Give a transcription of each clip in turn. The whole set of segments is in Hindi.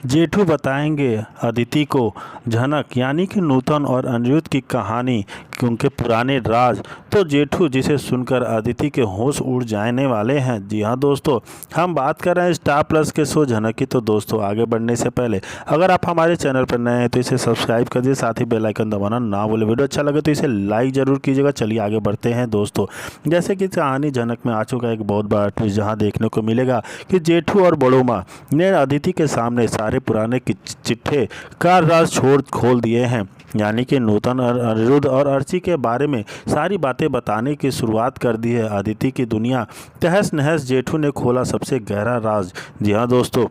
जेठू बताएंगे अदिति को झनक यानी कि नूतन और अनिरुद्ध की कहानी कि उनके पुराने राज। तो जेठू जिसे सुनकर अदिति के होश उड़ जाने वाले हैं। जी हाँ दोस्तों, हम बात कर रहे हैं स्टार प्लस के शो झनक की। तो दोस्तों आगे बढ़ने से पहले अगर आप हमारे चैनल पर नए हैं तो इसे सब्सक्राइब कर दीजिए, साथ ही बेल आइकन दबाना ना भूलें। वीडियो अच्छा लगे तो इसे लाइक जरूर कीजिएगा। चलिए आगे बढ़ते हैं दोस्तों। जैसे कि कहानी झनक में आ चुका है एक बहुत बड़ा ट्विस्ट, जहाँ देखने को मिलेगा कि जेठू और बड़ो माँ ने अदिति के सामने सारे पुराने चिट्ठे का राज छोड़ खोल दिए हैं, यानी कि नूतन और अनिरुद्ध और अर्ची के बारे में सारी बातें बताने की शुरुआत कर दी है। अदिति की दुनिया तहस नहस जेठू ने खोला सबसे गहरा राज। जी हाँ दोस्तों,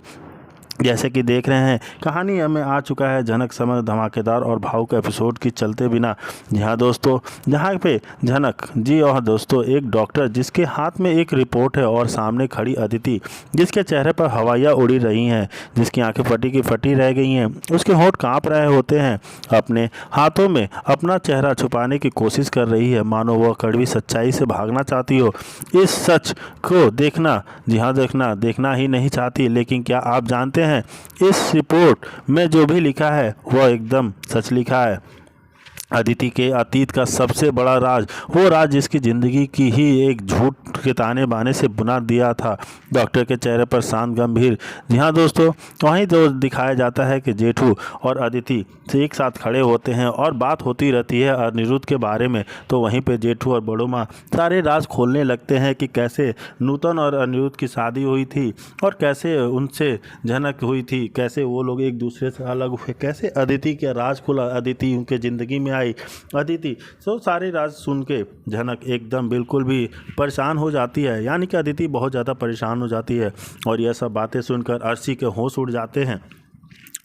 जैसे कि देख रहे हैं कहानी हमें आ चुका है झनक समय धमाकेदार और भावुक एपिसोड की चलते बिना। जहाँ दोस्तों जहाँ पे झनक जी और दोस्तों एक डॉक्टर जिसके हाथ में एक रिपोर्ट है और सामने खड़ी अदिति जिसके चेहरे पर हवाइयाँ उड़ी रही हैं, जिसकी आंखें फटी की फटी रह गई हैं, उसके होंठ कांप रहे होते हैं, अपने हाथों में अपना चेहरा छुपाने की कोशिश कर रही है, मानो वह कड़वी सच्चाई से भागना चाहती हो। इस सच को देखना, जी हाँ देखना ही नहीं चाहती। लेकिन क्या आप जानते हैं इस रिपोर्ट में जो भी लिखा है वह एकदम सच लिखा है। अदिति के अतीत का सबसे बड़ा राज, वो राज जिसकी ज़िंदगी की ही एक झूठ के ताने बाने से बुना दिया था। डॉक्टर के चेहरे पर शांत गंभीर। जी हाँ दोस्तों, वहीं तो दिखाया जाता है कि जेठू और अदिति से एक साथ खड़े होते हैं और बात होती रहती है अनिरुद्ध के बारे में। तो वहीं पे जेठू और बड़ो माँ सारे राज खोलने लगते हैं कि कैसे नूतन और अनिरुद्ध की शादी हुई थी और कैसे उनसे झनक हुई थी, कैसे वो लोग एक दूसरे से अलग हुए, कैसे अदिति का राज खुला, अदिति उनके ज़िंदगी में आई अदिति। तो सारे राज सुन के झनक एकदम बिल्कुल भी परेशान हो जाती है, यानी कि अदिति बहुत ज़्यादा परेशान हो जाती है। और यह सब बातें सुनकर अर्ची के होश उड़ जाते हैं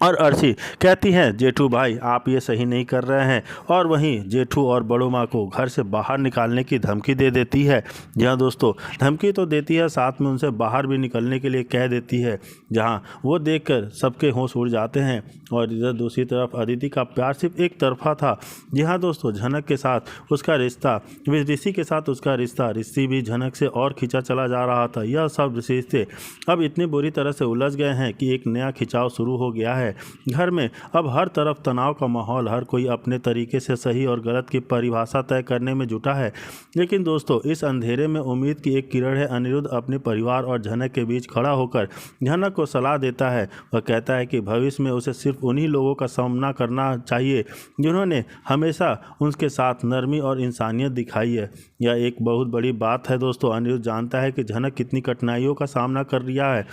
और अर्ची कहती हैं जेठू भाई आप ये सही नहीं कर रहे हैं, और वहीं जेठू और बड़ो माँ को घर से बाहर निकालने की धमकी दे देती है। जहाँ दोस्तों धमकी तो देती है, साथ में उनसे बाहर भी निकलने के लिए कह देती है। जहाँ वो देखकर सबके होश उड़ जाते हैं। और इधर दूसरी तरफ अदिति का प्यार सिर्फ एक तरफा था। जी हाँ दोस्तों, झनक के साथ उसका रिश्ता, ऋषि के साथ उसका रिश्ता, ऋषि भी झनक से और खिंचा चला जा रहा था। यह सब रिश्ते अब इतनी बुरी तरह से उलझ गए हैं कि एक नया खिंचाव शुरू हो गया है घर में। अब हर तरफ तनाव का माहौल, हर कोई अपने तरीके से सही और गलत की परिभाषा तय करने में जुटा है। लेकिन दोस्तों इस अंधेरे में उम्मीद की एक किरण है। अनिरुद्ध अपने परिवार और झनक के बीच खड़ा होकर झनक को सलाह देता है। वह कहता है कि भविष्य में उसे सिर्फ उन्हीं लोगों का सामना करना चाहिए जिन्होंने हमेशा उनके साथ नरमी और इंसानियत दिखाई है। यह एक बहुत बड़ी बात है दोस्तों। अनिरुद्ध जानता है कि झनक कितनी कठिनाइयों का सामना कर रहा है,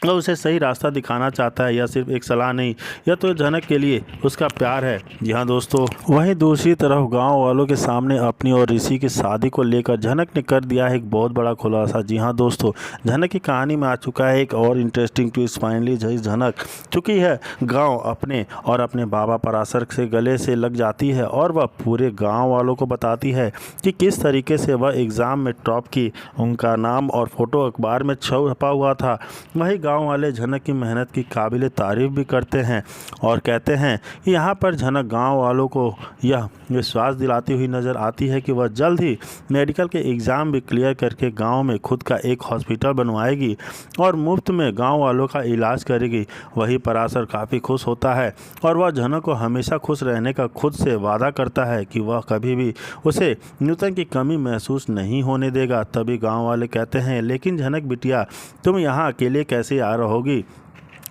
वह उसे सही रास्ता दिखाना चाहता है। यह सिर्फ एक सलाह नहीं, यह तो झनक के लिए उसका प्यार है। जी हाँ दोस्तों, वहीं दूसरी तरफ गांव वालों के सामने अपनी और ऋषि की शादी को लेकर झनक ने कर दिया है एक बहुत बड़ा खुलासा। जी हाँ दोस्तों, झनक की कहानी में आ चुका है एक और इंटरेस्टिंग ट्विस्ट। फाइनली झनक चुकी है गाँव अपने और अपने बाबा पराशर से गले से लग जाती है और वह पूरे गाँव वालों को बताती है कि किस तरीके से वह एग्ज़ाम में टॉप की। उनका नाम और फोटो अखबार में छपा हुआ था। वही गाँव वाले झनक की मेहनत की काबिल तारीफ भी करते हैं और कहते हैं कि यहाँ पर झनक गांव वालों को यह विश्वास दिलाती हुई नज़र आती है कि वह जल्द ही मेडिकल के एग्ज़ाम भी क्लियर करके गांव में खुद का एक हॉस्पिटल बनवाएगी और मुफ्त में गांव वालों का इलाज करेगी। वही पराशर काफ़ी खुश होता है और वह झनक को हमेशा खुश रहने का खुद से वादा करता है कि वह कभी भी उसे नूतन की कमी महसूस नहीं होने देगा। तभी गाँव वाले कहते हैं लेकिन झनक बिटिया तुम यहाँ अकेले कैसे आ रहोगी,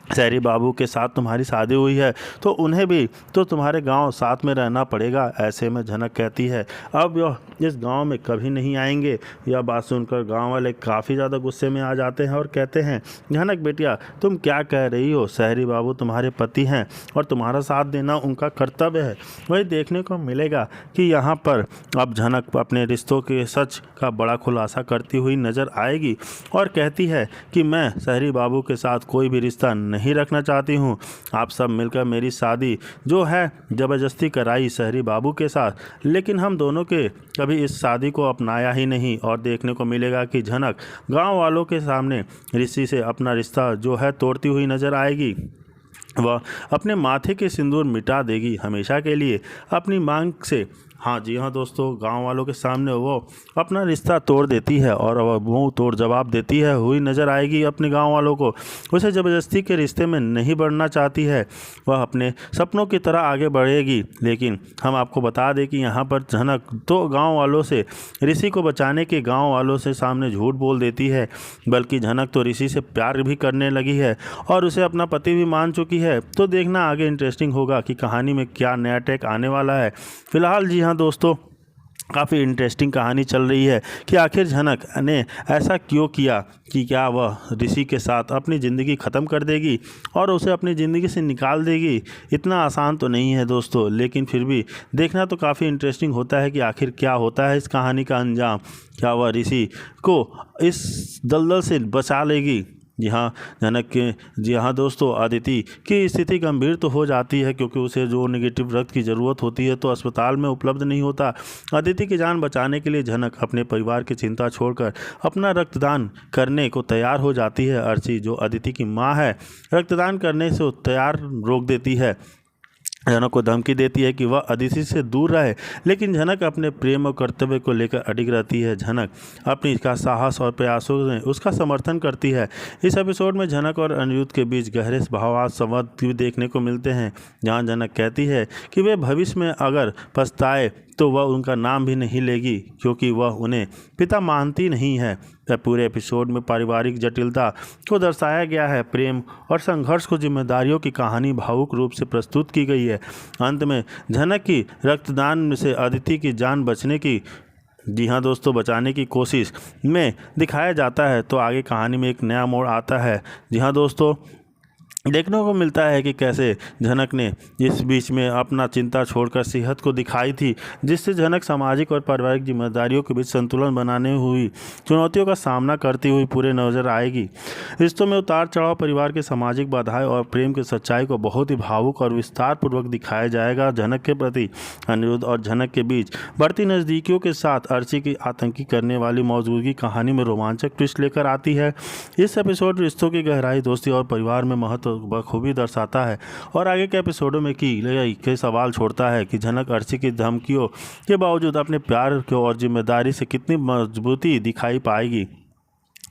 शहरी बाबू के साथ तुम्हारी शादी हुई है तो उन्हें भी तो तुम्हारे गांव साथ में रहना पड़ेगा। ऐसे में झनक कहती है अब यह इस गांव में कभी नहीं आएंगे। यह बात सुनकर गांव वाले काफ़ी ज़्यादा गुस्से में आ जाते हैं और कहते हैं झनक बेटिया तुम क्या कह रही हो, शहरी बाबू तुम्हारे पति हैं और तुम्हारा साथ देना उनका कर्तव्य है। वही देखने को मिलेगा कि यहाँ पर अब झनक अपने रिश्तों के सच का बड़ा खुलासा करती हुई नज़र आएगी और कहती है कि मैं शहरी बाबू के साथ कोई भी रिश्ता नहीं रखना चाहती हूँ। आप सब मिलकर मेरी शादी जो है ज़बरदस्ती कराई शहरी बाबू के साथ, लेकिन हम दोनों के कभी इस शादी को अपनाया ही नहीं। और देखने को मिलेगा कि झनक गांव वालों के सामने ऋषि से अपना रिश्ता जो है तोड़ती हुई नज़र आएगी। वह अपने माथे के सिंदूर मिटा देगी हमेशा के लिए। अपनी मांग से हाँ जी हाँ दोस्तों, गांव वालों के सामने वो अपना रिश्ता तोड़ देती है और वह मुंह तोड़ जवाब देती है हुई नज़र आएगी अपने गांव वालों को। उसे ज़बरदस्ती के रिश्ते में नहीं बढ़ना चाहती है, वह अपने सपनों की तरह आगे बढ़ेगी। लेकिन हम आपको बता दें कि यहाँ पर झनक तो गांव वालों से ऋषि को बचाने के गांव वालों से सामने झूठ बोल देती है, बल्कि झनक तो ऋषि से प्यार भी करने लगी है और उसे अपना पति भी मान चुकी है। तो देखना आगे इंटरेस्टिंग होगा कि कहानी में क्या नया टेक आने वाला है। फिलहाल जी हाँ दोस्तों, काफ़ी इंटरेस्टिंग कहानी चल रही है कि आखिर झनक ने ऐसा क्यों किया कि क्या वह ऋषि के साथ अपनी ज़िंदगी ख़त्म कर देगी और उसे अपनी ज़िंदगी से निकाल देगी। इतना आसान तो नहीं है दोस्तों, लेकिन फिर भी देखना तो काफ़ी इंटरेस्टिंग होता है कि आखिर क्या होता है इस कहानी का अंजाम। क्या वह ऋषि को इस दलदल से बचा लेगी? जी हाँ दोस्तों, अदिति की स्थिति गंभीर तो हो जाती है क्योंकि उसे जो नेगेटिव रक्त की ज़रूरत होती है तो अस्पताल में उपलब्ध नहीं होता। अदिति की जान बचाने के लिए झनक अपने परिवार की चिंता छोड़कर अपना रक्तदान करने को तैयार हो जाती है। अर्ची जो अदिति की माँ है, रक्तदान करने से तैयार रोक देती है। झनक को धमकी देती है कि वह अदिति से दूर रहे, लेकिन झनक अपने प्रेम और कर्तव्य को लेकर अडिग रहती है। झनक अपनी का साहस और प्रयासों में उसका समर्थन करती है। इस एपिसोड में झनक और अनिरुद्ध के बीच गहरे भावात्मक संवाद भी देखने को मिलते हैं, जहां झनक कहती है कि वे भविष्य में अगर पछताए तो वह उनका नाम भी नहीं लेगी क्योंकि वह उन्हें पिता मानती नहीं है। पूरे एपिसोड में पारिवारिक जटिलता को दर्शाया गया है, प्रेम और संघर्ष को जिम्मेदारियों की कहानी भावुक रूप से प्रस्तुत की गई है। अंत में झनक की रक्तदान से अदिति की जान बचने की जी हाँ दोस्तों बचाने की कोशिश में दिखाया जाता है। तो आगे कहानी में एक नया मोड़ आता है। जी हाँ दोस्तों, देखने को मिलता है कि कैसे झनक ने इस बीच में अपना चिंता छोड़कर सेहत को दिखाई थी, जिससे झनक सामाजिक और पारिवारिक जिम्मेदारियों के बीच संतुलन बनाने हुई चुनौतियों का सामना करती हुई पूरे नजर आएगी। रिश्तों में उतार चढ़ाव, परिवार के सामाजिक बाधाएं और प्रेम की सच्चाई को बहुत ही भावुक और विस्तार पूर्वक दिखाया जाएगा। झनक के प्रति अनिरुद्ध और झनक के बीच बढ़ती नज़दीकियों के साथ अर्ची की आतंकी करने वाली मौजूदगी कहानी में रोमांचक ट्विस्ट लेकर आती है। इस एपिसोड रिश्तों की गहराई, दोस्ती और परिवार में महत्व बखूबी दर्शाता है और आगे के एपिसोडों में के सवाल छोड़ता है कि झनक अर्ची की धमकियों के बावजूद अपने प्यार को और जिम्मेदारी से कितनी मजबूती दिखाई पाएगी।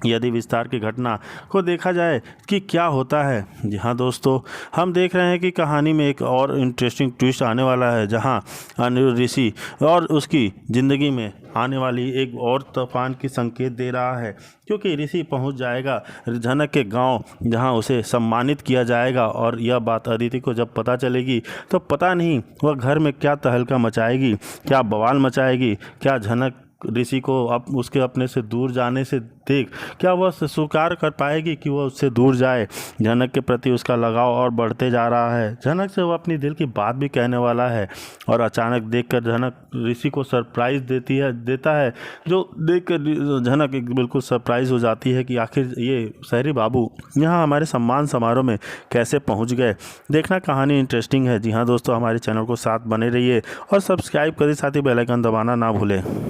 यदि विस्तार की घटना को देखा जाए कि क्या होता है। जी हाँ दोस्तों, हम देख रहे हैं कि कहानी में एक और इंटरेस्टिंग ट्विस्ट आने वाला है, जहाँ अनिरुद्ध ऋषि और उसकी ज़िंदगी में आने वाली एक और तूफान की संकेत दे रहा है, क्योंकि ऋषि पहुंच जाएगा झनक के गांव, जहां उसे सम्मानित किया जाएगा। और यह बात अदिति को जब पता चलेगी तो पता नहीं वह घर में क्या तहलका मचाएगी, क्या बवाल मचाएगी। क्या झनक ऋषि को अब उसके अपने से दूर जाने से देख क्या वह स्वीकार कर पाएगी कि वह उससे दूर जाए। झनक के प्रति उसका लगाव और बढ़ते जा रहा है। झनक से वह अपनी दिल की बात भी कहने वाला है और अचानक देखकर झनक ऋषि को सरप्राइज देता है, जो देखकर झनक बिल्कुल सरप्राइज हो जाती है कि आखिर ये शहरी बाबू यहाँ हमारे सम्मान समारोह में कैसे पहुँच गए। देखना कहानी इंटरेस्टिंग है। जी हाँ दोस्तों, हमारे चैनल को साथ बने रहिए और सब्सक्राइब करें, साथ ही बेल आइकन दबाना ना भूलें।